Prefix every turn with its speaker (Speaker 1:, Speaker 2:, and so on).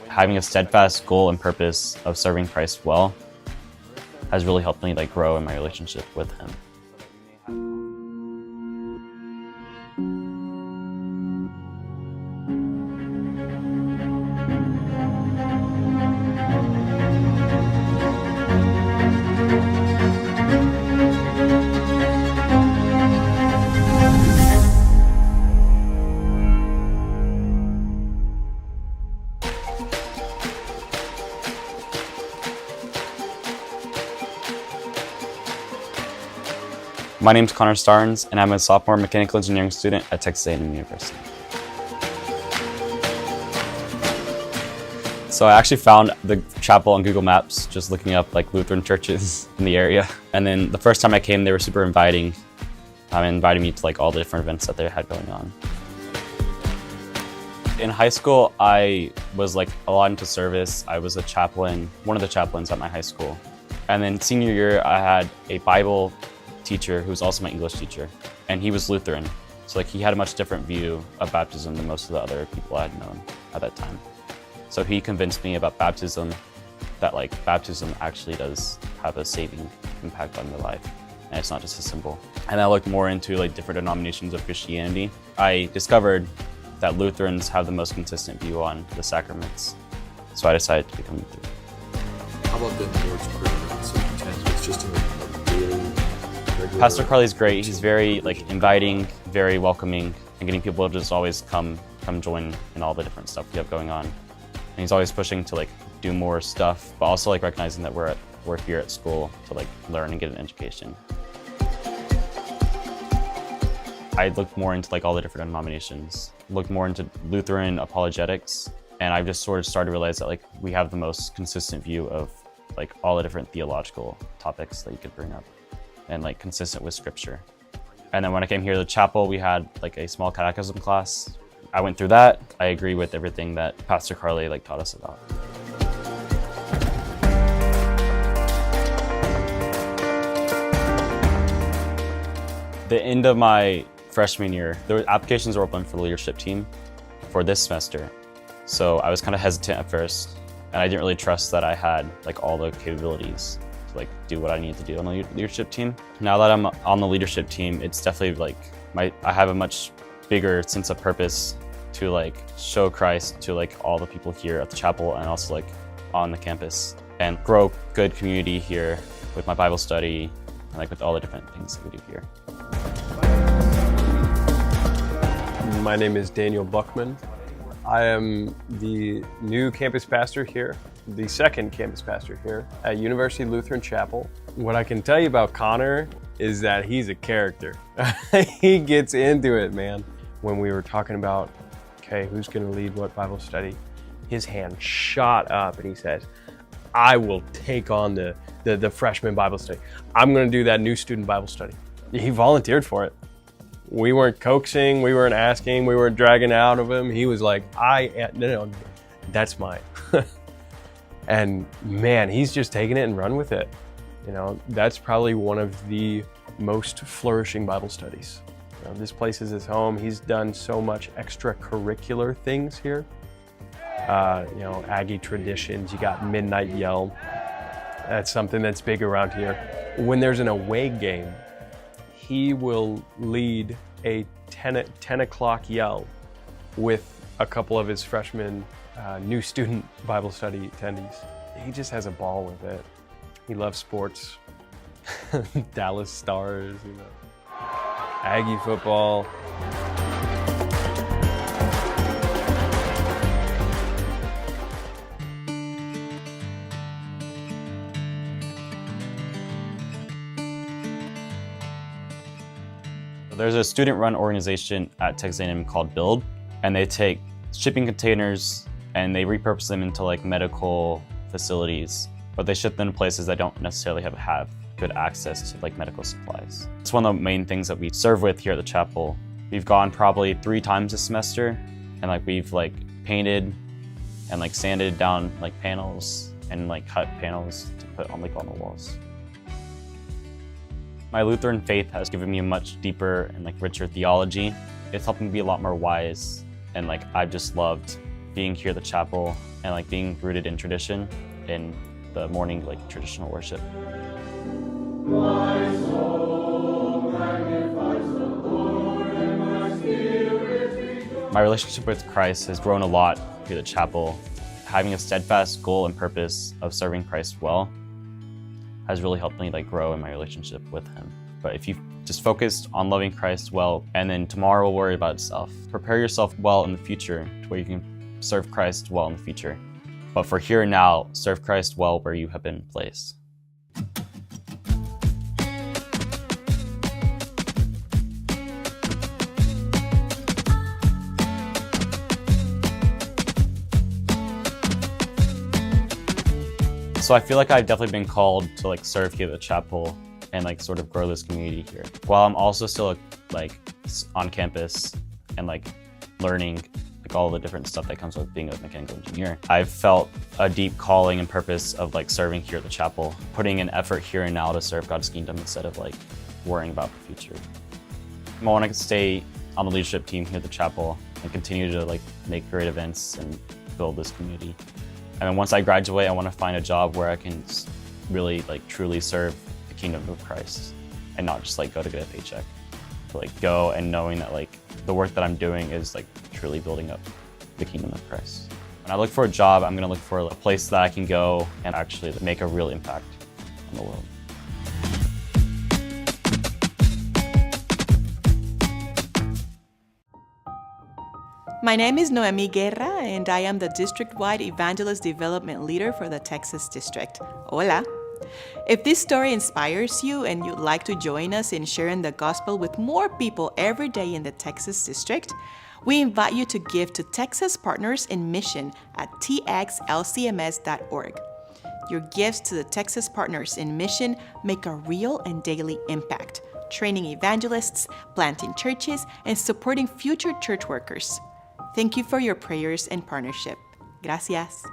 Speaker 1: Having a steadfast goal and purpose of serving Christ well has really helped me grow in my relationship with him. My name's Connor Starnes, and I'm a sophomore mechanical engineering student at Texas A&M University. So I actually found the chapel on Google Maps, just looking up Lutheran churches in the area. And then the first time I came, they were super inviting, inviting me to all the different events that they had going on. In high school, I was a lot into service. I was a chaplain, one of the chaplains at my high school. And then senior year, I had a Bible teacher who was also my English teacher, and he was Lutheran. So he had a much different view of baptism than most of the other people I had known at that time. So he convinced me about baptism, that baptism actually does have a saving impact on your life, and it's not just a symbol. And I looked more into different denominations of Christianity. I discovered that Lutherans have the most consistent view on the sacraments. So I decided to become Lutheran.
Speaker 2: How about the Lord's Prayer? So it's just a daily, regular...
Speaker 1: Pastor Carly's great. He's very inviting, very welcoming, and getting people to just always come join in all the different stuff we have going on. And he's always pushing to do more stuff, but also recognizing that we're here at school to learn and get an education. I looked more into all the different denominations, looked more into Lutheran apologetics, and I just sort of started to realize that we have the most consistent view of all the different theological topics that you could bring up, and consistent with scripture. And then when I came here to the chapel, we had a small catechism class. I went through that. I agree with everything that Pastor Carly taught us about. The end of my freshman year, the applications were open for the leadership team for this semester. So I was kind of hesitant at first, and I didn't really trust that I had all the capabilities to do what I need to do on the leadership team. Now that I'm on the leadership team, it's definitely I have a much bigger sense of purpose to show Christ to all the people here at the chapel, and also on the campus, and grow good community here with my Bible study and with all the different things that we do here.
Speaker 3: My name is Daniel Buckman. I am the new campus pastor here, the second campus pastor here at University Lutheran Chapel. What I can tell you about Connor is that he's a character. He gets into it, man. When we were talking about, okay, who's gonna lead what Bible study, his hand shot up and he says, I will take on the freshman Bible study. I'm gonna do that new student Bible study. He volunteered for it. We weren't coaxing, we weren't asking, we weren't dragging out of him. He was like, no, that's mine. And man, he's just taking it and run with it. That's probably one of the most flourishing Bible studies. This place is his home. He's done so much extracurricular things here. Aggie traditions, you got midnight yell. That's something that's big around here. When there's an away game, he will lead a 10 o'clock yell with a couple of his freshman new student Bible study attendees. He just has a ball with it. He loves sports, Dallas Stars, Aggie football.
Speaker 1: There's a student-run organization at Texas A&M called Build, and they take shipping containers and they repurpose them into medical facilities, but they ship them to places that don't necessarily have good access to medical supplies. It's one of the main things that we serve with here at the chapel. We've gone probably 3 times this semester, and we've painted and sanded down panels and cut panels to put on on the walls. My Lutheran faith has given me a much deeper and richer theology. It's helped me be a lot more wise, and I've just loved being here at the chapel and like being rooted in tradition in the morning like traditional worship. My relationship with Christ has grown a lot through the chapel. Having a steadfast goal and purpose of serving Christ well has really helped me like grow in my relationship with him. But if you just focused on loving Christ well, and then tomorrow will worry about itself. Prepare yourself well in the future to where you can serve Christ well in the future. But for here and now, serve Christ well where you have been placed. So I feel like I've definitely been called to like serve here at the chapel and like sort of grow this community here. While I'm also still like on campus and like learning like all the different stuff that comes with being a mechanical engineer, I've felt a deep calling and purpose of like serving here at the chapel, putting an effort here and now to serve God's kingdom instead of like worrying about the future. I want to stay on the leadership team here at the chapel and continue to like make great events and build this community. And then once I graduate, I want to find a job where I can really like truly serve the kingdom of Christ and not just like go to get a paycheck. To like go and knowing that like the work that I'm doing is like truly building up the kingdom of Christ. When I look for a job, I'm going to look for a place that I can go and actually make a real impact on the world.
Speaker 4: My name is Noemi Guerra, and I am the district-wide evangelist development leader for the Texas District. Hola! If this story inspires you and you'd like to join us in sharing the gospel with more people every day in the Texas District, we invite you to give to Texas Partners in Mission at txlcms.org. Your gifts to the Texas Partners in Mission make a real and daily impact, training evangelists, planting churches, and supporting future church workers. Thank you for your prayers and partnership. Gracias.